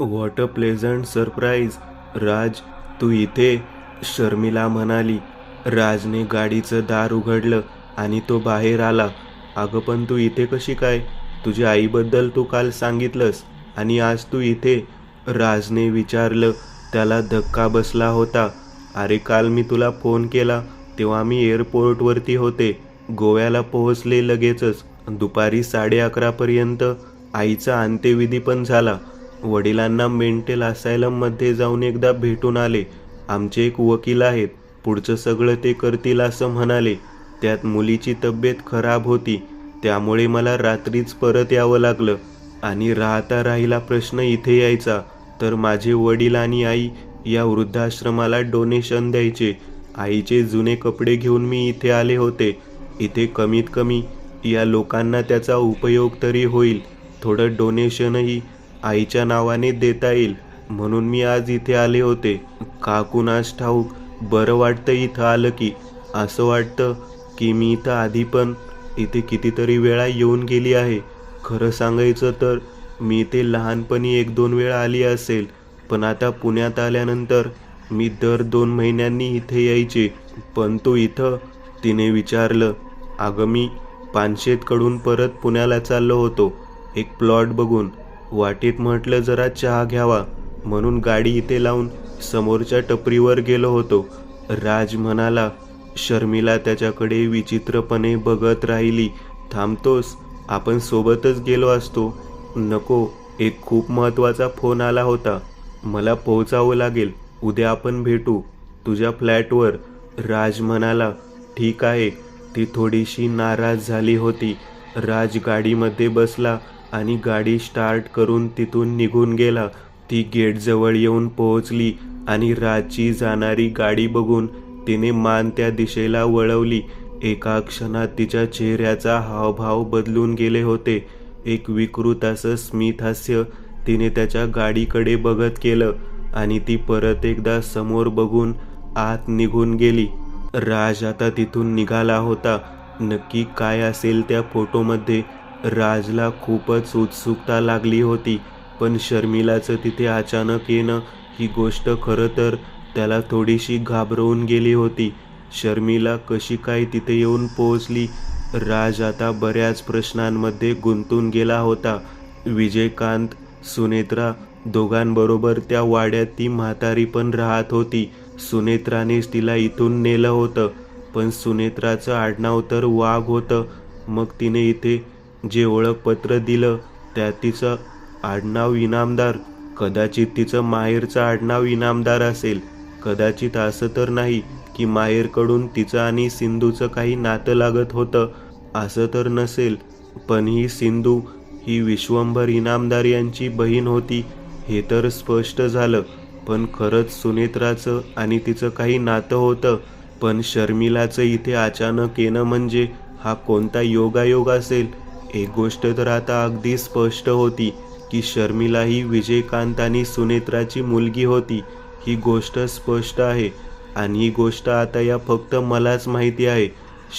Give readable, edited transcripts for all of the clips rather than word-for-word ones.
What a pleasant surprise. Raj, तू इथे? शर्मिला म्हणाली. राजने गाडीचं दार उघडलं आणि तो बाहेर आला. अगं पण तू इथे कशी काय? तुझ्या आईबद्दल तू काल सांगितलंस आणि आज तू इथे? राजने विचारलं. त्याला धक्का बसला होता. अरे काल मी तुला फोन केला तेव्हा मी एअरपोर्टवरती होते. गोव्याला पोहोचले लगेचच. दुपारी 11:30पर्यंत आईचा अंत्यविधी पण झाला. वडिलांना मेंटल असायलममध्ये जाऊन एकदा भेटून आले. आमचे एक वकील आहेत, पुढचं सगळं ते करतील असं म्हणाले. त्यात मुलीची तब्येत खराब होती, त्यामुळे मला रात्रीच परत यावं लागलं. आणि राहता राहिला प्रश्न इथे यायचा तर माझे वडील आणि आई या वृद्धाश्रमाला डोनेशन द्यायचे. आईचे जुने कपडे घेऊन मी इथे आले होते. इथे कमीत कमी या लोकांना त्याचा उपयोग तरी होईल. थोडं डोनेशनही आईच्या नावाने देता येईल म्हणून मी आज इथे आले होते. का कुणास ठाऊक बरं वाटतं इथं आलं की. असं वाटतं की मी इथं आधी पण इथे कितीतरी वेळा येऊन गेली आहे. खरं सांगायचं तर मी इथे लहानपणी 1-2 वेळा आली असेल, पण आता पुण्यात आल्यानंतर मी दर 2 महिन्यांनी इथे यायचे. पण तू इथं? तिने विचारलं. अगं मी पानशेतकडून परत पुण्याला चाललो होतो एक प्लॉट बघून. वाटेत म्हटलं जरा चहा घ्यावा म्हणून गाडी इथे लावून समोरच्या टपरीवर गेलो होतो. राज म्हणाला. शर्मिला त्याच्याकडे विचित्रपणे बघत राहिली. थांबतोस? आपण सोबतच गेलो असतो. नको, एक खूप महत्त्वाचा फोन आला होता. मला पोहोचावं लागेल. उद्या आपण भेटू तुझ्या फ्लॅटवर. राज म्हणाला. ठीक आहे. ती थोडीशी नाराज झाली होती. राज गाडीमध्ये बसला आणि गाडी स्टार्ट करून तिथून निघून गेला. ती गेटजवळ येऊन पोहोचली आणि राजची जाणारी गाडी बघून तिने मान त्या दिशेला वळवली. एका क्षणात तिच्या चेहऱ्याचा हावभाव बदलून गेले होते. एक विकृत असं स्मित हास्य तिने त्याच्या गाडीकडे बघत केलं आणि ती परत एकदा समोर बघून आत निघून गेली. राज आता तिथून निघाला होता. नक्की काय असेल त्या फोटोमध्ये? राजला खूपच उत्सुकता लागली होती. पण शर्मिलाचं तिथे अचानक येणं ही गोष्ट खरं तर त्याला थोडीशी घाबरवून गेली होती. शर्मिला कशी काय तिथे येऊन पोहोचली? राज आता बऱ्याच प्रश्नांमध्ये गुंतून गेला होता. विजयकांत, सुनेत्रा दोघांबरोबर त्या वाड्यात ती म्हातारी पण राहत होती. सुनेत्रानेच तिला इथून नेलं होतं, पण सुनेत्राचं आडनाव तर वाघ होतं. मग तिने इथे जे ओळखपत्र दिलं त्यात तिचं आडनाव इनामदार. कदाचित तिचं माहेरचं आडनाव इनामदार असेल. कदाचित असं तर नाही की माहेरकडून तिचं आणि सिंधूचं काही नातं लागत होतं. असं तर नसेल. पण ही सिंधू ही विश्वंभर इनामदार यांची बहीण होती हे तर स्पष्ट झालं. पण खरंच सुनेत्राचं आणि तिचं काही नातं होतं. पण शर्मिलाचं इथे अचानक येणं म्हणजे हा कोणता योगायोग असेल? एक गोष्ट तर आता अगदी स्पष्ट होती की शर्मिला ही विजयकांत आणि सुनेत्राची मुलगी होती. ही गोष्ट स्पष्ट आहे आणि ही गोष्ट आता या फक्त मलाच माहिती आहे.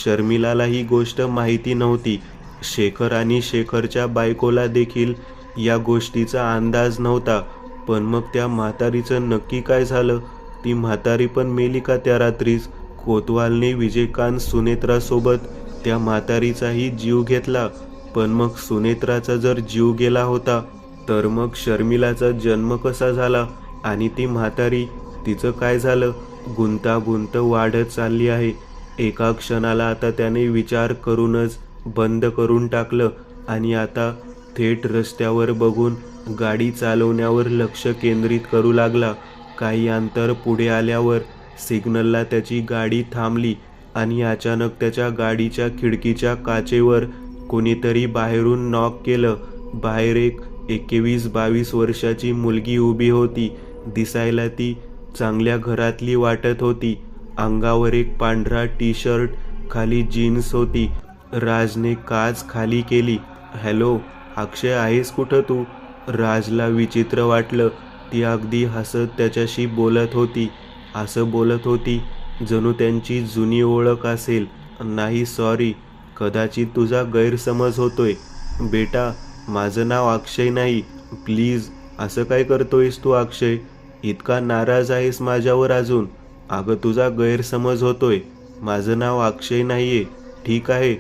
शर्मिलाला ही गोष्ट माहिती नव्हती. शेखर आणि शेखरच्या बायकोला देखील या गोष्टीचा अंदाज नव्हता. पण मग त्या म्हातारीचं नक्की काय झालं? ती म्हातारी पण मेली का त्या रात्रीच? कोतवालने विजयकांत सुनेत्रासोबत त्या म्हातारीचाही जीव घेतला. पण मग सुनेत्राचा जर जीव गेला होता तर मग शर्मिलाचा जन्म कसा झाला? आणि ती म्हातारी, तिचं काय झालं? गुंतागुंत वाढत चालली आहे. एका क्षणाला आता त्याने विचार करूनच बंद करून टाकलं आणि आता थेट रस्त्यावर बघून गाडी चालवण्यावर लक्ष केंद्रित करू लागला. काही अंतर पुढे आल्यावर सिग्नलला त्याची गाडी थांबली आणि अचानक त्याच्या गाडीच्या खिडकीच्या काचेवर कोणीतरी बाहेरून नॉक केलं. बाहेर एक 21-22 वर्षाची मुलगी उभी होती. दिसायला ती चांगल्या घरातली वाटत होती. अंगावर एक पांढरा टी-शर्ट, खाली जीन्स होती. राजने काच खाली केली. हॅलो अक्षय, आहेस कुठं तू? राजला विचित्र वाटलं. ती अगदी हसत त्याच्याशी बोलत होती. असं बोलत होती जणू त्यांची जुनी ओळख असेल. नाही सॉरी, कदाचित तुझा गैरसमज होतोय. बेटा, माझं नाव अक्षय नाही. प्लीज असं काय करतोयस तू अक्षय? इतका नाराज आहेस माझ्यावर अजून? अगं तुझा गैरसमज होतोय. माझं नाव अक्षय नाहीये, ठीक आहे?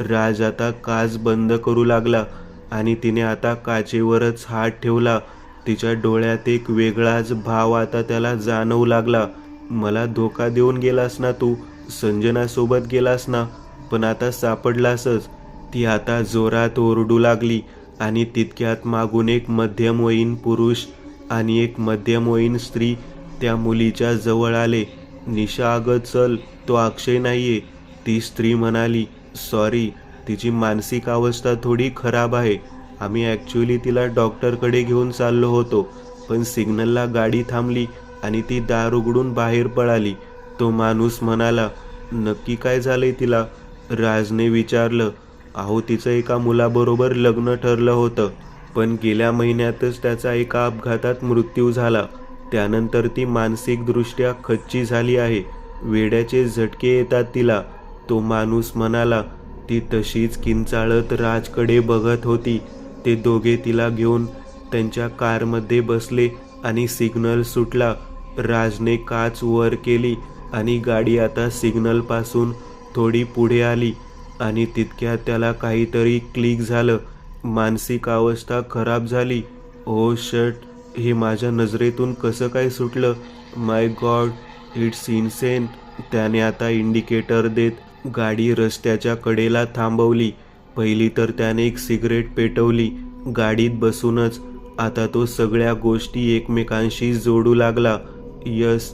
राज आता काच बंद करू लागला आणि तिने आता काचेवरच हात ठेवला. तिच्या डोळ्यात एक वेगळाच भाव आता त्याला जाणवू लागला. मला धोका देऊन गेलास ना तू, संजनासोबत गेलास ना, पण आता सापडलासच. ती आता जोरात ओरडू लागली आणि तितक्यात मागून एक मध्यमवयीन पुरुष आणि एक मध्यमवयीन स्त्री त्या मुलीच्या जवळ आले. निशा अगं चल, तो अक्षय नाहीये, ती स्त्री म्हणाली. सॉरी, तिची मानसिक अवस्था थोडी खराब आहे. आम्ही ॲक्च्युली तिला डॉक्टरकडे घेऊन चाललो होतो, पण सिग्नलला गाडी थांबली आणि ती दार उघडून बाहेर पळाली. तो माणूस म्हणाला. नक्की काय झालंय तिला? राजने विचारलं. अहो तिचं एका मुलाबरोबर लग्न ठरलं होतं, पण गेल्या महिन्यातच त्याचा एका अपघातात मृत्यू झाला. त्यानंतर ती मानसिकदृष्ट्या खच्ची झाली आहे. वेड्याचे झटके येतात तिला, तो माणूस म्हणाला. ती तशीच किंचाळत राजकडे बघत होती. ते दोघे तिला घेऊन त्यांच्या कारमध्ये बसले आणि सिग्नल सुटला. राजने काच वर केली आणि गाडी आता सिग्नलपासून थोडी पुढे आली आणि तितक्यात त्याला काहीतरी क्लिक झालं. मानसिक अवस्था खराब झाली. ओ शट, हे माझ्या नजरेतून कसं काय सुटलं? माय गॉड, इट्स इन्सेन. त्याने आता इंडिकेटर देत गाडी रस्त्याच्या कडेला थांबवली. पहिली तर त्याने एक सिगरेट पेटवली गाडीत बसूनच. आता तो सगळ्या गोष्टी एकमेकांशी जोडू लागला. यस,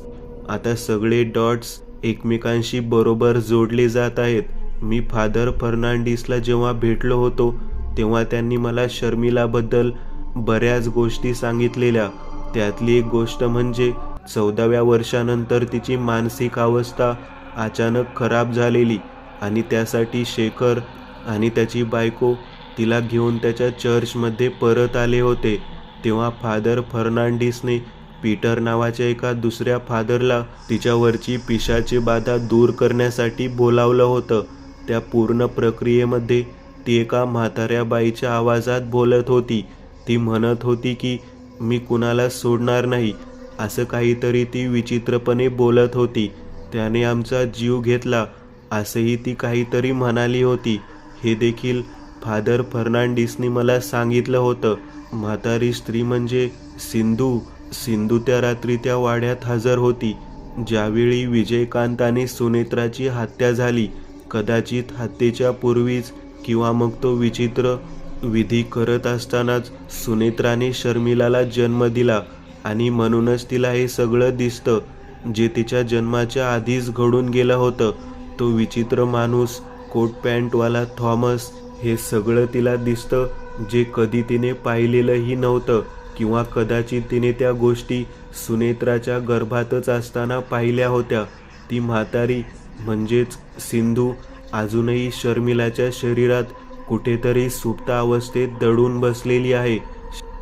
आता सगळे डॉट्स एकमेकांशी बरोबर जोडले जात आहेत. मी फादर फर्नांडिसला जेव्हा भेटलो होतो तेव्हा त्यांनी मला शर्मिलाबद्दल बऱ्याच गोष्टी सांगितलेल्या. त्यातली एक गोष्ट म्हणजे 14व्या वर्षानंतर तिची मानसिक अवस्था अचानक खराब झालेली आणि त्यासाठी शेखर आणि त्याची बायको तिला घेऊन त्याच्या चर्चमध्ये परत आले होते. तेव्हा फादर फर्नांडिसने पीटर नावाच्या एका दुसऱ्या फादरला तिच्यावरची पिशाची बाधा दूर करण्यासाठी बोलावलं होतं. त्या पूर्ण प्रक्रियेमध्ये ती एका म्हाताऱ्या बाईच्या आवाजात बोलत होती. ती म्हणत होती की मी कुणाला सोडणार नाही, असं काहीतरी ती विचित्रपणे बोलत होती. त्याने आमचा जीव घेतला असंही ती काहीतरी म्हणाली होती. हे देखील फादर फर्नांडिसने मला सांगितलं होतं. म्हातारी स्त्री म्हणजे सिंधू त्या रात्री त्या वाड्यात हजर होती ज्यावेळी विजयकांत आणि सुनेत्राची हत्या झाली. कदाचित हत्येच्या पूर्वीच किंवा मग तो विचित्र विधी करत असतानाच सुनेत्राने शर्मिलाला जन्म दिला आणि म्हणूनच तिला हे सगळं दिसतं जे तिच्या जन्माच्या आधीच घडून गेलं होतं. तो विचित्र माणूस, कोट पॅन्टवाला थॉमस, हे सगळं तिला दिसतं जे कधी तिने पाहिलेलंही नव्हतं किंवा कदाचित तिने त्या गोष्टी सुनेत्राच्या गर्भातच असताना पाहिल्या होत्या. ती म्हातारी म्हणजेच सिंधू अजूनही शर्मिलाच्या शरीरात कुठेतरी सुप्त अवस्थेत दडून बसलेली आहे.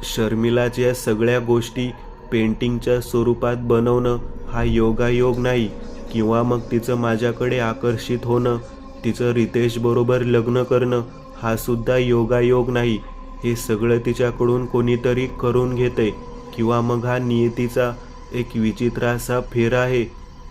शर्मिलाच्या सगळ्या गोष्टी पेंटिंगच्या स्वरूपात बनवणं हा योगायोग नाही किंवा मग तिचं माझ्याकडे आकर्षित होणं, तिचं रितेश बरोबर लग्न करणं हा सुद्धा योगायोग नाही. हे सगळं तिच्याकडून कोणीतरी करून घेतंय किंवा मग हा नियतीचा एक विचित्र असा फेरा आहे.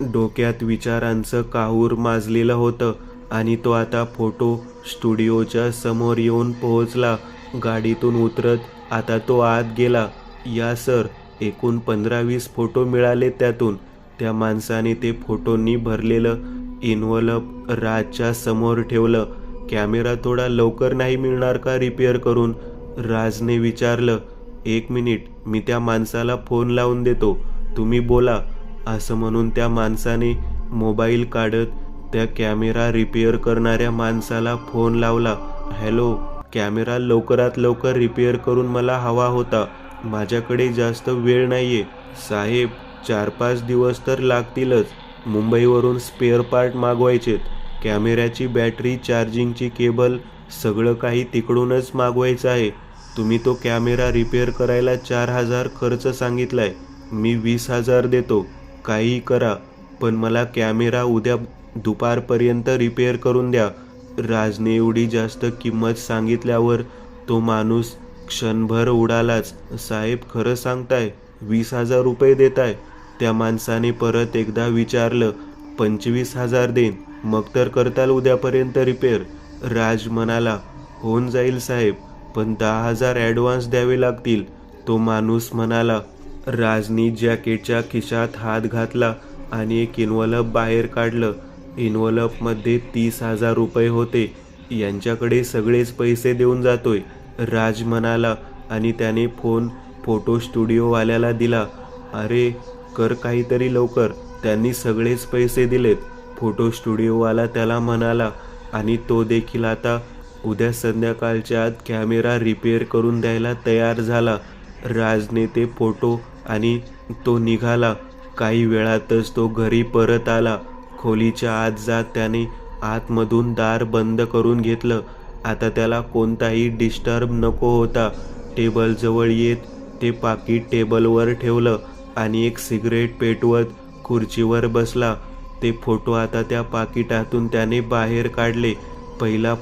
डोक्यात विचारांचं काहूर माजलेलं होतं आणि तो आता फोटो स्टुडिओच्या समोर येऊन पोहोचला. गाडीतून उतरत आता तो आत गेला. या सर, एकूण 15-20 फोटो मिळाले त्यातून. त्या माणसाने ते फोटोंनी भरलेलं इन्व्हलप राजच्या समोर ठेवलं. कॅमेरा थोडा लवकर नाही मिळणार का रिपेअर करून? राजने विचारलं. 1 मिनिट, मी त्या माणसाला फोन लावून देतो, तुम्ही बोला, असं म्हणून त्या माणसाने मोबाईल काढत त्या कॅमेरा रिपेअर करणाऱ्या माणसाला फोन लावला. हॅलो, कॅमेरा लवकरात लवकर रिपेअर करून मला हवा होता. माझ्याकडे जास्त वेळ नाहीये साहेब, 4-5 दिवस तर लागतीलच. मुंबईवरून स्पेअर पार्ट मागवायचेत. कॅमेऱ्याची बॅटरी, चार्जिंगची केबल, सगळं काही तिकडूनच मागवायचं आहे. तुम्ही तो कॅमेरा रिपेअर करायला 4,000 खर्च सांगितलाय. मी 20,000 देतो. काहीही करा, पण मला कॅमेरा उद्या दुपारपर्यंत रिपेअर करून द्या. राजने एवढी जास्त किंमत सांगितल्यावर तो माणूस क्षणभर उडालाच. साहेब खरं सांगताय, 20,000 रुपये देताय? त्या माणसाने परत एकदा विचारलं. 25,000 देईन, मग तर करताल उद्यापर्यंत रिपेअर? राज म्हणाला, होऊन जाईल साहेब, पण 10,000 ॲडव्हान्स द्यावे लागतील. तो माणूस म्हणाला. राजनी जॅकेटच्या खिशात हात घातला आणि एक इन्व्हलप बाहेर काढलं. इन्व्हलपमध्ये 30,000 रुपये होते. यांच्याकडे सगळेच पैसे देऊन जातोय, राज म्हणाला आणि त्याने फोन फोटो स्टुडिओवाल्याला दिला. अरे कर काहीतरी लवकर, त्यांनी सगळेच पैसे दिलेत, फोटो स्टुडिओवाला त्याला म्हणाला. आणि तो देखील आता उद्या संध्याकाळच्या आत कॅमेरा रिपेअर करून द्यायला तयार झाला. राजने ते फोटो आणि तो निघाला. काही वेळातच तो घरी परत आला. खोलीच्या आत जात त्याने आतमधून दार बंद करून घेतलं. आता त्याला कोणताही डिस्टर्ब नको होता. टेबलजवळ येत ते पाकीट टेबलवर ठेवलं आणि एक सिगरेट पेटवत खुर्चीवर बसला. ते फोटो आता त्या पाकिटातून त्याने बाहेर काढले. पहिला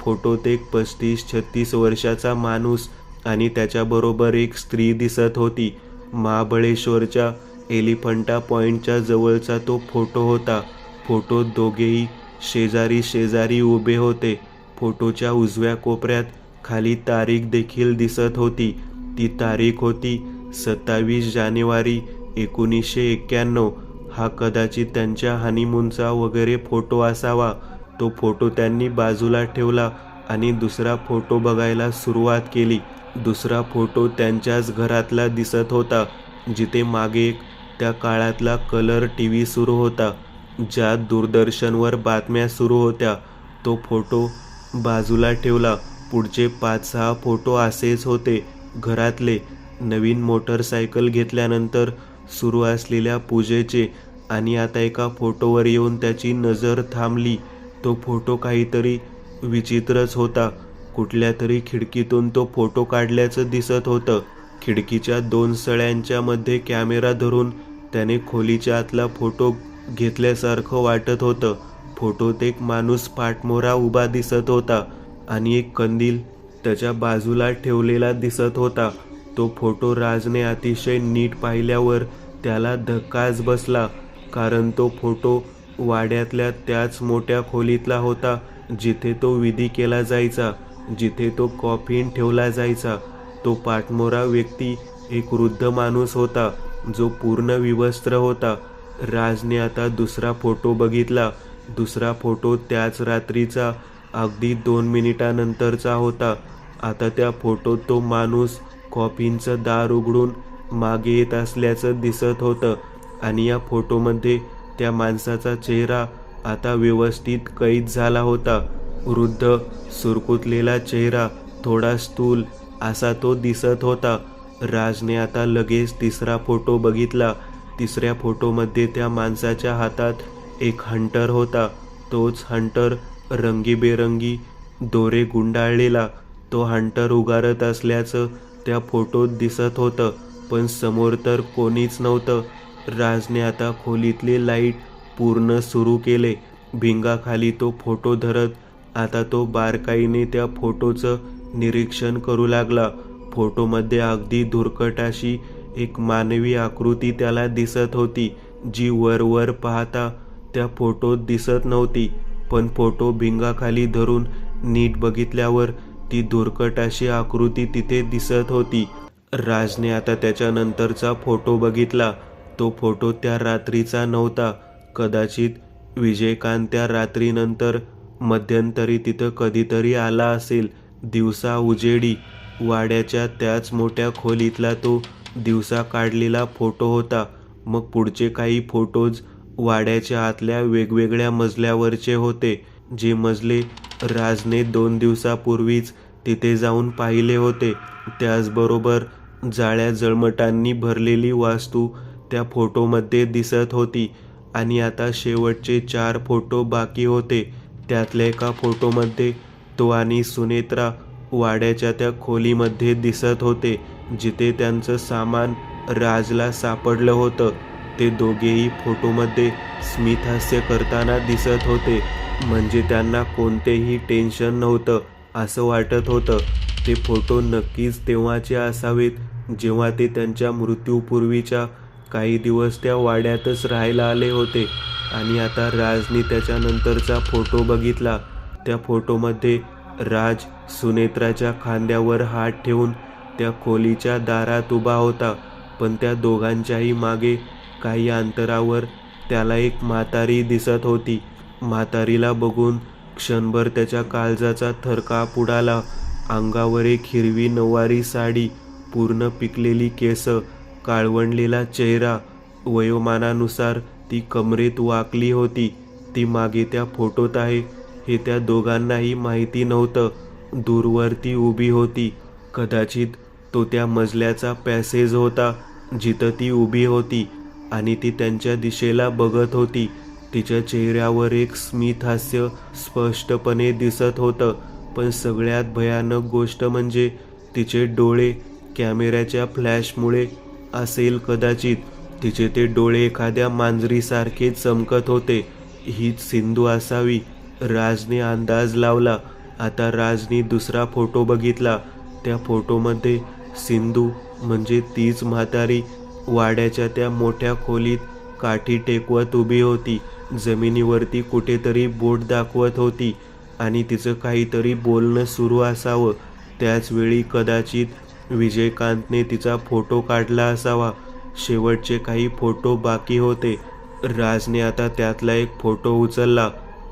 फोटोत एक 35-36 वर्षाचा माणूस आणि त्याच्याबरोबर एक स्त्री दिसत होती. महाबळेश्वरच्या एलिफंटा पॉइंटच्या जवळचा तो फोटो होता. फोटोत दोघेही शेजारी शेजारी उभे होते. फोटोच्या उजव्या कोपऱ्यात खाली तारीख देखील दिसत होती. ती तारीख होती 27 जानेवारी 1991. हा कदाचित त्यांच्या हनीमूनचा वगैरे फोटो असावा. तो फोटो त्यांनी बाजूला ठेवला आणि दुसरा फोटो बघायला सुरुवात केली. दुसरा फोटो त्यांच्याच घरातला दिसत होता, जिथे मागे एक त्या काळातला कलर टीव्ही सुरू होता, ज्यात दूरदर्शनवर बातम्या सुरू होत्या. तो फोटो बाजूला ठेवला. पुढचे 5-6 फोटो असेच होते. घरातले, नवीन मोटरसायकल घेतल्यानंतर सुरू असलेल्या पूजेचे. आणि आता एका फोटोवर येऊन त्याची नजर थांबली. तो फोटो काहीतरी विचित्रच होता. कुठल्या तरी खिडकीतून तो फोटो काढल्याचं दिसत होतं. खिडकीच्या 2 सळ्यांच्या मध्ये कॅमेरा धरून त्याने खोलीच्या आतला फोटो घेतल्यासारखं वाटत होतं. फोटोत एक माणूस पाठमोरा उभा दिसत होता आणि एक कंदील त्याच्या बाजूला ठेवलेला दिसत होता. तो फोटो राजने अतिशय नीट पाहिल्यावर त्याला धक्काच बसला, कारण तो फोटो वाड्यातल्या त्याच मोठ्या खोलीतला होता जिथे तो विधी केला जायचा, जिथे तो कॉफिन ठेवला जायचा. तो पाठमोरा व्यक्ती एक वृद्ध माणूस होता, जो पूर्ण विवस्त्र होता. राजने आता दुसरा फोटो बघितला. दुसरा फोटो त्याच रात्रीचा अगदी 2 मिनिटानंतरचा होता. आता त्या फोटोत तो माणूस कॉफिनचं दार उघडून मागे येत असल्याचं दिसत होतं. आणि या फोटोमध्ये त्या माणसाचा चेहरा आता व्यवस्थित कैद झाला होता. वृद्ध, सुरकुतलेला चेहरा, थोडा स्थूल असा तो दिसत होता. राजने आता लगेच तिसरा फोटो बघितला. तिसऱ्या फोटोमध्ये त्या माणसाच्या हातात एक हंटर होता. तोच हंटर रंगीबेरंगी दोरे गुंडाळलेला. तो हंटर उगारत असल्याचं त्या फोटोत दिसत होतं, पण समोर तर कोणीच नव्हतं. राजने आता खोलीतले लाईट पूर्ण सुरू केले. भिंगाखाली तो फोटो धरत आता तो बारकाईने त्या फोटोचं निरीक्षण करू लागला. फोटोमध्ये अगदी धुरकट अशी एक मानवी आकृती त्याला दिसत होती, जी वर पाहता त्या फोटोत दिसत नव्हती. पण फोटो भिंगाखाली धरून नीट बघितल्यावर ती धुरकट अशी आकृती तिथे दिसत होती. राजने आता त्याच्यानंतरचा फोटो बघितला. तो फोटो त्या रात्रीचा नव्हता. कदाचित विजयकांत त्या रात्रीनंतर मध्यंतरी तिथं कधीतरी आला असेल. दिवसा उजेडी वाड्याच्या त्याच मोठ्या खोलीतला तो दिवसा काढलेला फोटो होता. मग पुढचे काही फोटोज वाड्याच्या आतल्या वेगवेगळ्या मजल्यावरचे होते, जे मजले राजने 2 दिवसापूर्वीच तिथे जाऊन पाहिले होते. त्याचबरोबर जाळ्या जळमटांनी भरलेली वास्तू त्या फोटोमध्ये दिसत होती. आणि आता शेवटचे 4 फोटो बाकी होते. त्यातल्या एका फोटोमध्ये तो आणि सुनेत्रा वाड्याच्या त्या खोलीमध्ये दिसत होते, जिथे त्यांचं सामान राजला सापडलं होतं. ते दोघेही फोटोमध्ये स्मितहास्य करताना दिसत होते, म्हणजे त्यांना कोणतेही टेन्शन नव्हतं असं वाटत होतं. ते फोटो नक्कीच तेव्हाचे असावेत जेव्हा ते त्यांच्या मृत्यूपूर्वीच्या काही दिवस त्या वाड्यातच राहायला आले होते. आणि आता राजने त्याच्यानंतरचा फोटो बघितला. त्या फोटोमध्ये राज सुनेत्राच्या खांद्यावर हात ठेवून त्या खोलीच्या दारात उभा होता. पण त्या दोघांच्याही मागे काही अंतरावर त्याला एक म्हातारी दिसत होती. म्हातारीला बघून क्षणभर त्याच्या काळजाचा थरकाप उडाला. अंगावर एक हिरवी नऊवारी साडी, पूर्ण पिकलेली केस, काळवंडलेला चेहरा. वयोमानानुसार ती कमरेत वाकली होती. ती मागे त्या फोटोत आहे हे त्या दोघांनाही माहिती नव्हतं. दूरवर ती उभी होती. कदाचित तो त्या मजल्याचा पॅसेज होता जिथं ती उभी होती आणि ती त्यांच्या दिशेला बघत होती. तिच्या चेहऱ्यावर एक स्मित हास्य स्पष्टपणे दिसत होतं. पण सगळ्यात भयानक गोष्ट म्हणजे तिचे डोळे कॅमेऱ्याच्या फ्लॅशमुळे असेल कदाचित, तिचे ते डोळे एखाद्या मांजरीसारखे चमकत होते. हीच सिंधू असावी, राजने अंदाज लावला. आता राजने दुसरा फोटो बघितला. त्या फोटोमध्ये सिंधू म्हणजे तीच म्हातारी वाड्याच्या त्या मोठ्या खोलीत काठी टेकवत उभी होती. जमिनीवरती कुठेतरी बोट दाखवत होती आणि तिचं काहीतरी बोलणं सुरू असावं. त्याच वेळी कदाचित विजयकांतने तिचा फोटो काढला असावा. शेवटचे काही फोटो बाकी होते. राजने आता त्यातला एक फोटो उचलला.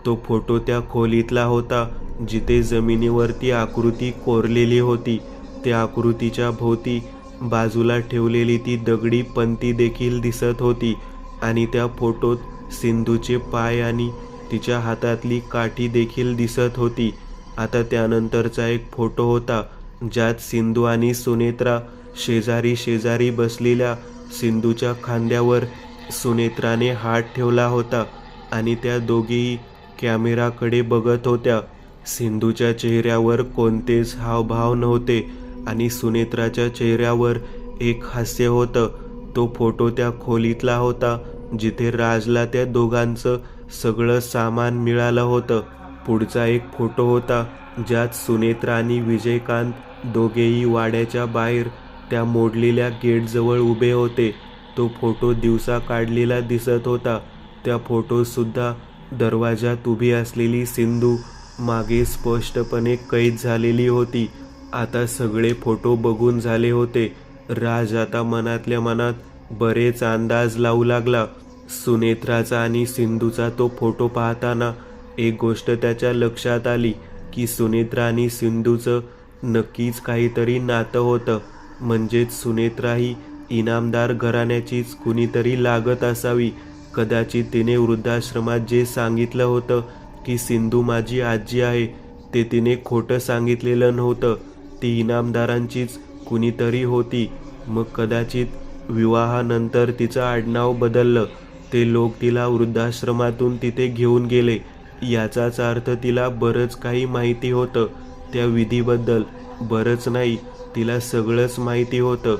तो फोटो त्या खोलीतला होता जिथे जमिनीवरती आकृती कोरलेली होती. त्या आकृतीच्या भोवती बाजूला ठेवलेली ती दगडी पंती देखील दिसत होती आणि त्या फोटोत सिंधूचे पाय आणि तिच्या हातातली काठी देखील दिसत होती. आता त्यानंतरचा एक फोटो होता ज्यात सिंधू आणि सुनेत्रा शेजारी शेजारी बसलेल्या. सिंधूच्या खांद्यावर सुनेत्राने हात ठेवला होता आणि त्या दोघीही कॅमेराकडे बघत होत्या. सिंधूच्या चेहऱ्यावर कोणतेच हावभाव नव्हते आणि सुनेत्राच्या चेहऱ्यावर एक हास्य होतं. तो फोटो त्या खोलीतला होता जिथे राजला त्या दोघांचं सगळं सामान मिळालं होतं. पुढचा एक फोटो होता ज्यात सुनेत्रा आणि विजयकांत दोघेही वाड्याच्या बाहेर त्या मोडलेल्या गेटजवळ उभे होते. तो फोटो दिवसा काढलेला दिसत होता. त्या फोटोत सुद्धा दरवाजात उभी असलेली सिंधू मागे स्पष्टपणे कैद झालेली होती. आता सगळे फोटो बघून झाले होते. राज आता मनातल्या मनात बरेच अंदाज लावू लागला. सुनेत्राचा आणि सिंधूचा तो फोटो पाहताना एक गोष्ट त्याच्या लक्षात आली की सुनेत्रा आणि सिंधूचं नक्कीच काहीतरी नातं होतं. म्हणजेच सुनेत्रा ही इनामदार घराण्याचीच कुणीतरी लागत असावी. कदाचित तिने वृद्धाश्रमात जे सांगितलं होतं की सिंधू माझी आजी आहे ते तिने खोटं सांगितलेलं नव्हतं. ती इनामदारांचीच कुणीतरी होती. मग कदाचित विवाहानंतर तिचं आडनाव बदललं. ते लोक तिला वृद्धाश्रमातून तिथे घेऊन गेले. याचाच अर्थ तिला बरंच काही माहिती होतं त्या विधीबद्दल. बरंच नाही, तिला सगळंच माहिती होतं.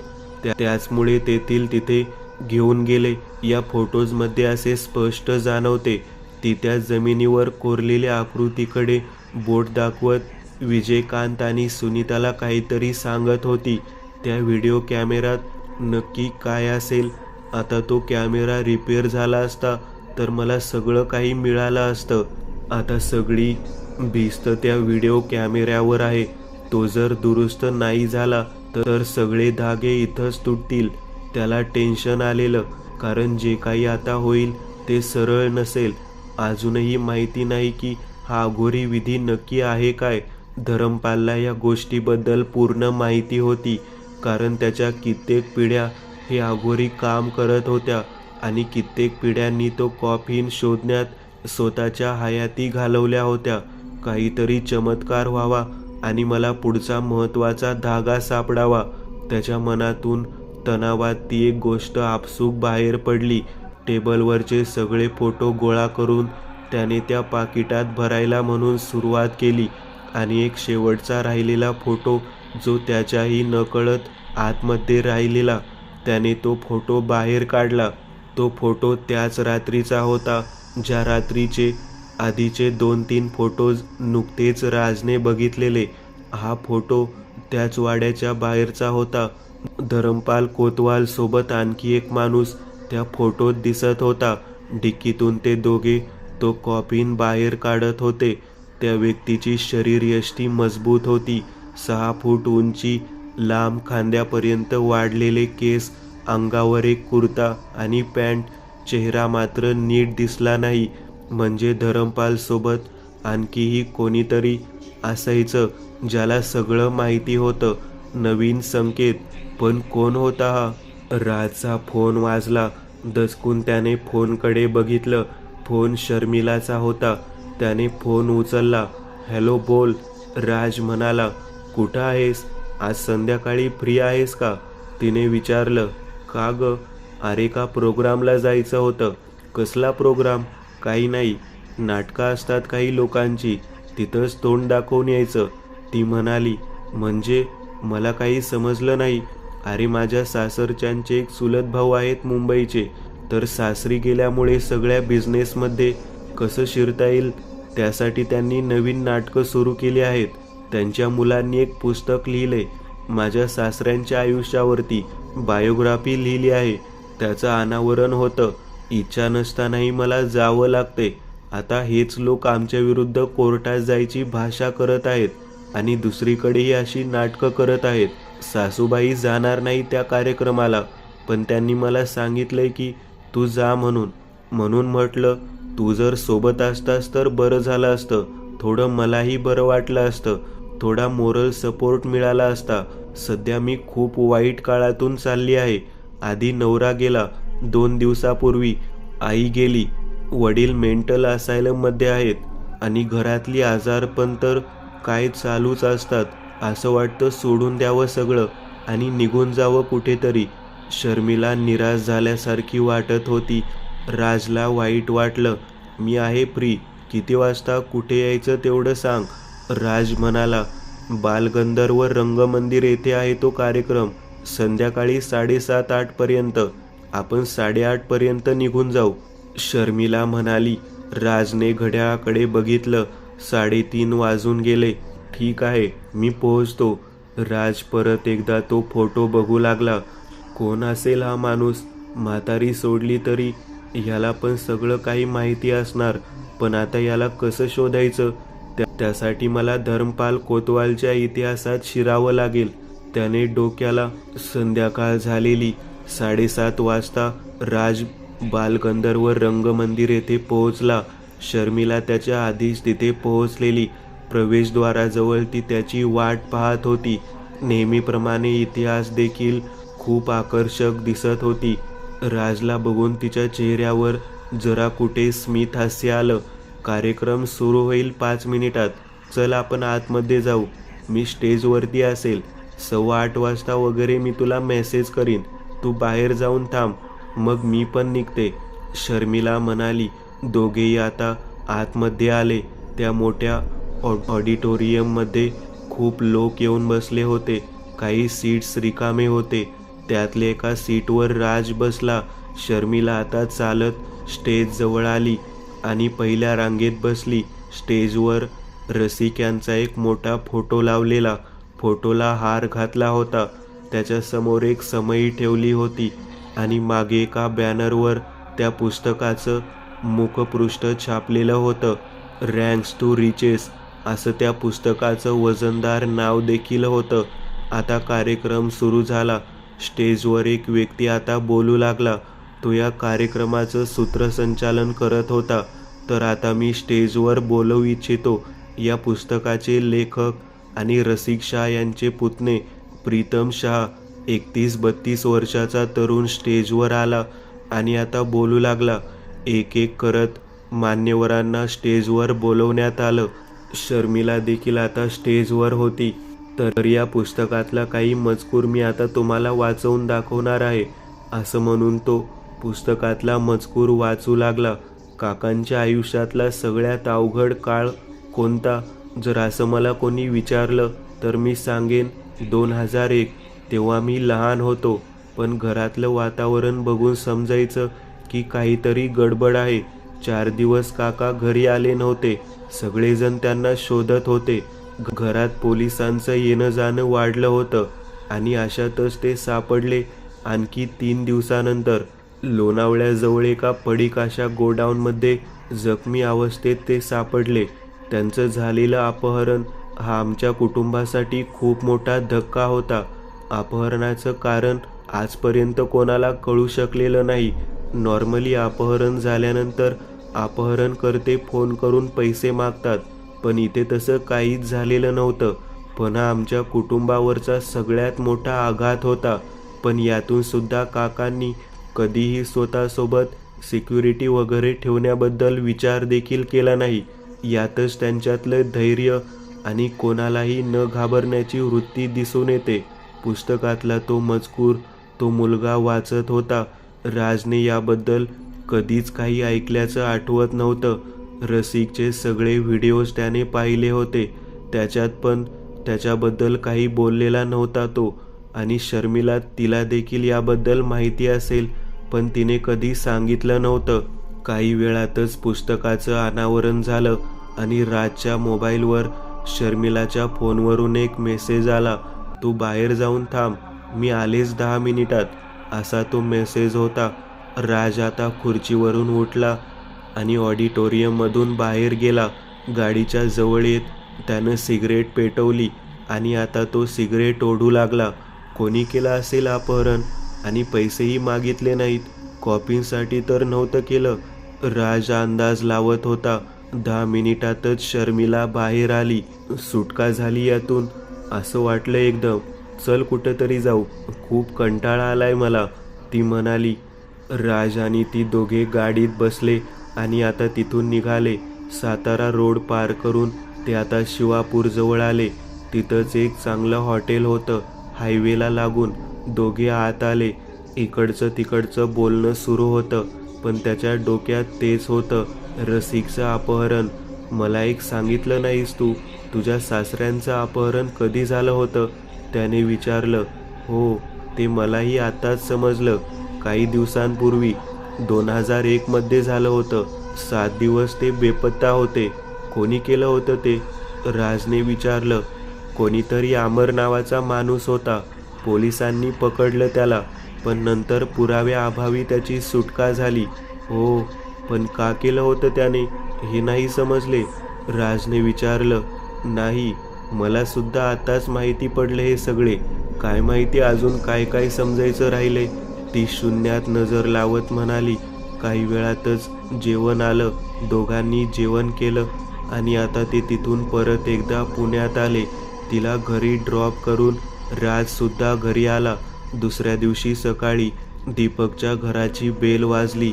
त्याचमुळे तेथील तिथे घेऊन गेले. या फोटोजमध्ये असे स्पष्ट जाणवते. ती त्या जमिनीवर कोरलेल्या आकृतीकडे बोट दाखवत विजयकांत आणि सुनीताला काहीतरी सांगत होती. त्या व्हिडिओ कॅमेऱ्यात नक्की काय असेल? आता तो कॅमेरा रिपेअर झाला असता तर मला सगळं काही मिळालं असतं. आता सगळी भिस्त त्या व्हिडिओ कॅमेऱ्यावर आहे. तो जर दुरुस्त नाही झाला तर सगळे धागे इथंच तुटतील. त्याला टेन्शन आलेलं, कारण जे काही आता होईल ते सरळ नसेल. अजूनही माहिती नाही की हा अघोरी विधी नक्की आहे काय. धरमपालला या गोष्टीबद्दल पूर्ण माहिती होती, कारण त्याच्या कित्येक पिढ्या हे अघोरी काम करत होत्या आणि कित्येक पिढ्यांनी तो कॉफीन शोधण्यात स्वतःच्या हयाती घालवल्या होत्या. काहीतरी चमत्कार व्हावा आणि मला पुढचा महत्त्वाचा धागा सापडावा. त्याच्या मनातून तणावात ती एक गोष्ट आपसूक बाहेर पडली. टेबलवरचे सगळे फोटो गोळा करून त्याने त्या पाकिटात भरायला म्हणून सुरुवात केली आणि एक शेवटचा राहिलेला फोटो जो त्याच्याही नकळत आतमध्ये राहिलेला, त्याने तो फोटो बाहेर काढला. तो फोटो त्याच रात्रीचा होता ज्या रात्रीचे आधीचे 2-3 फोटोज नुकतेच राजने बघितलेले. हा फोटो त्याच वाड्याच्या बाहेरचा होता. धरमपाल कोतवाल सोबत आणखी एक माणूस त्या फोटोत दिसत होता. डिक्कीतून ते दोघे तो कॉफिन बाहेर काढत होते. त्या व्यक्तीची शरीरयष्टी मजबूत होती. 6 फूट उंची, लांब खांद्यापर्यंत वाढलेले केस, अंगावर एक कुर्ता आणि पॅन्ट. चेहरा मात्र नीट दिसला नाही. म्हणजे धरमपाल सोबत आणखीही कोणीतरी असायचं ज्याला सगळं माहिती होतं. नवीन संकेत. पण कोण होता हा? राजचा फोन वाजला. दचकून त्याने फोनकडे बघितलं. फोन शर्मिलाचा होता. त्याने फोन उचलला. हॅलो, बोल, राज म्हणाला. कुठं आहेस? आज संध्याकाळी फ्री आहेस का? तिने विचारलं. का ग? अरे, का प्रोग्रामला जायचं होतं. कसला प्रोग्राम? काही नाही, नाटकं असतात काही लोकांची, तिथंच तोंड दाखवून यायचं, ती म्हणाली. म्हणजे? मला काही समजलं नाही. अरे, माझ्या सासरच्यांचे एक चुलत भाऊ आहेत मुंबईचे, तर सासरी गेल्यामुळे सगळ्या बिझनेसमध्ये कसं शिरता येईल त्यासाठी त्यांनी नवीन नाटकं सुरू केली आहेत. त्यांच्या मुलांनी एक पुस्तक लिहिले, माझ्या सासऱ्यांच्या आयुष्यावरती बायोग्राफी लिहिली आहे. त्याचं अनावरण होतं. इच्छा नसतानाही मला जावं लागते. आता हेच लोक आमच्या विरुद्ध कोर्टात जायची भाषा करत आहेत आणि दुसरीकडेही अशी नाटकं करत आहेत. सासूबाई जाणार नाही त्या कार्यक्रमाला, पण त्यांनी मला सांगितलंय की तू जा म्हणून म्हटलं तू जर सोबत असतास तर बरं झालं असतं. थोडं मलाही बरं वाटलं असतं. थोडा मोरल सपोर्ट मिळाला असता. सध्या मी खूप वाईट काळातून चालली आहे. आधी नवरा गेला 2 दिवसापूर्वी, आई गेली, वडील मेंटल असायलममध्ये आहेत आणि घरातली आजारपण तर काय चालूच असतात. असं वाटतं सोडून द्यावं सगळं आणि निघून जावं कुठेतरी. शर्मिला निराश झाल्यासारखी वाटत होती. राजला वाईट वाटलं. मी आहे फ्री, किती वाजता कुठे यायचं तेवढं सांग, राज म्हणाला. बालगंधर्व रंगमंदिर येथे आहे तो कार्यक्रम. संध्याकाळी 7:30-8 पर्यंत. आपण 8:30 पर्यंत निघून जाऊ, शर्मिला म्हणाली. राजने घड्याळाकडे बघितलं. 3:30 वाजून गेले. ठीक आहे, मी पोहोचतो. राज परत एकदा तो फोटो बघू लागला. कोण असेल हा माणूस? म्हातारी सोडली तरी ह्याला पण सगळं काही माहिती असणार. पण आता याला कसं शोधायचं? त्यासाठी मला धर्मपाल कोतवालच्या इतिहासात शिरावं लागेल. त्याने डोक्याला. संध्याकाळ झालेली. 7:30 वाजता राज बालगंधर्व रंगमंदिर येथे पोहोचला. शर्मिला त्याच्या आधीच तिथे पोहोचलेली. प्रवेशद्वाराजवळ ती त्याची वाट पाहत होती. नेहमीप्रमाणे इतिहास देखील खूप आकर्षक दिसत होती. राजला बघून तिच्या चेहऱ्यावर जरा कुठे स्मित हास्य आलं. कार्यक्रम सुरू होईल 5 मिनिटात. चल आपण आतमध्ये जाऊ. मी स्टेजवरती असेल. 8:15 वाजता वगैरे मी तुला मेसेज करीन. तू बाहेर जाऊन थांब, मग मी पण निघते, शर्मिला म्हणाली. दोघेही आता आतमध्ये आले. त्या मोठ्या ऑडिटोरियममध्ये खूप लोक येऊन बसले होते. काही सीट्स रिकामे होते. त्यातल्या एका सीटवर राज बसला. शर्मिला आता चालत स्टेज जवळ आली आणि पहिल्या रांगेत बसली. स्टेजवर रसिक्यांचा एक मोठा फोटो लावलेला. फोटोला हार घातला होता. त्याच्यासमोर एक समई ठेवली होती आणि मागे एका बॅनरवर त्या पुस्तकाचं मुखपृष्ठ छापलेलं होतं. रँक्स टू रिचेस असं त्या पुस्तकाचं वजनदार नाव देखील होतं. आता कार्यक्रम सुरू झाला. स्टेजवर एक व्यक्ती आता बोलू लागला. तो या कार्यक्रमाचं सूत्रसंचालन करत होता. तर आता मी स्टेजवर बोलवू इच्छितो या पुस्तकाचे लेखक आणि रसिक शाह यांचे पुतणे प्रीतम शाह. 31-32 वर्षाचा तरुण स्टेजवर आला आणि आता बोलू लागला. एक एक करत मान्यवरांना स्टेजवर बोलवण्यात आलं. शर्मिला देखील आता स्टेजवर होती. तर या पुस्तकातला काही मजकूर मी आता तुम्हाला वाचवून दाखवणार आहे, असं म्हणून तो पुस्तकातला मजकूर वाचू लागला. काकांच्या आयुष्यातला सगळ्यात अवघड काळ कोणता? जर असं मला कोणी विचारलं तर मी सांगेन 2001. तेव्हा मी लहान होतो, पण घरातलं वातावरण बघून समजायचं की काहीतरी गडबड आहे. 4 दिवस काका घरी आले नव्हते. सगळेजण त्यांना शोधत होते. घरात पोलिसांचं येणं जाणं वाढलं होतं आणि अशातच ते सापडले. आणखी 3 दिवसानंतर लोणावळ्याजवळ एका पडीक अशा गोडाऊनमध्ये जखमी अवस्थेत ते सापडले. त्यांचं झालेलं अपहरण हा आमच्या कुटुंबासाठी खूप मोठा धक्का होता. अपहरणाचं कारण आजपर्यंत कोणाला कळू शकलेलं नाही. नॉर्मली अपहरण झाल्यानंतर अपहरणकर्ते फोन करून पैसे मागतात, पण इथे तसं काहीच झालेलं नव्हतं. पण हा आमच्या कुटुंबावरचा सगळ्यात मोठा आघात होता. पण यातून सुद्धा काकांनी कधीही स्वतःसोबत सिक्युरिटी वगैरे ठेवण्याबद्दल विचार देखील केला नाही. यातच त्यांच्यातलं धैर्य आणि कोणालाही न घाबरण्याची वृत्ती दिसून येते. पुस्तकातला तो मजकूर तो मुलगा वाचत होता. राजने याबद्दल कधीच काही ऐकल्याचं आठवत नव्हतं. रसिकचे सगळे व्हिडिओज त्याने पाहिले होते, त्याच्यात पण त्याच्याबद्दल काही बोललेला नव्हता तो. आणि शर्मिला, तिला देखील याबद्दल माहिती असेल, पण तिने कधी सांगितलं नव्हतं. काही वेळातच पुस्तकाचं अनावरण झालं आणि राजच्या मोबाईलवर शर्मिलाच्या फोनवरून एक मेसेज आला. तू बाहेर जाऊन थांब, मी आलेच 10 मिनिटात, असा तो मेसेज होता. राज आता खुर्चीवरून उठला आणि ऑडिटोरियममधून बाहेर गेला. गाडीच्या जवळ येत त्यानं सिगरेट पेटवली आणि आता तो सिगरेट ओढू लागला. कोणी केलं असेल अपहरण आणि पैसेही मागितले नाहीत. कॉफीसाठी तर नव्हतं केलं. राज अंदाज लावत होता. 10 मिनिटातच शर्मिला बाहेर आली. सुटका झाली यातून, असं वाटलं एकदम. चल कुठंतरी जाऊ, खूप कंटाळा आलाय मला, ती म्हणाली. राज आणि ती दोघे गाडीत बसले आणि आता तिथून निघाले. सातारा रोड पार करून ते आता शिवापूरजवळ आले. तिथंच एक चांगलं हॉटेल होतं हायवेला लागून. दोघे आत आले. इकडचं तिकडचं बोलणं सुरू होतं, पण त्याच्या डोक्यात तेच होतं, रसिकचं अपहरण. मला एक सांगितलं नाहीस तू, तुझ्या सासऱ्यांचं अपहरण कधी झालं होतं, त्याने विचारलं. हो, ते मलाही आताच समजलं. काही दिवसांपूर्वी 2001 मध्ये झालं होतं. 7 दिवस ते बेपत्ता होते. कोणी केलं होतं ते, राजने विचारलं. कोणीतरी अमर नावाचा माणूस होता. पोलिसांनी पकडलं त्याला, पण नंतर पुराव्याअभावी त्याची सुटका झाली. हो, पण का केलं होतं त्याने, हे नाही समजले, राजने विचारलं. नाही, मला सुद्धा आताच माहिती पडलं हे सगळे. काय माहिती अजून काय काय समजायचं राहिलंय, ती शून्यात नजर लावत म्हणाली. काही वेळातच जेवण आलं. दोघांनी जेवण केलं आणि आता ते तिथून परत एकदा पुण्यात आले. तिला घरी ड्रॉप करून राज सुद्धा घरी आला. दुसऱ्या दिवशी सकाळी दीपकच्या घराची बेल वाजली.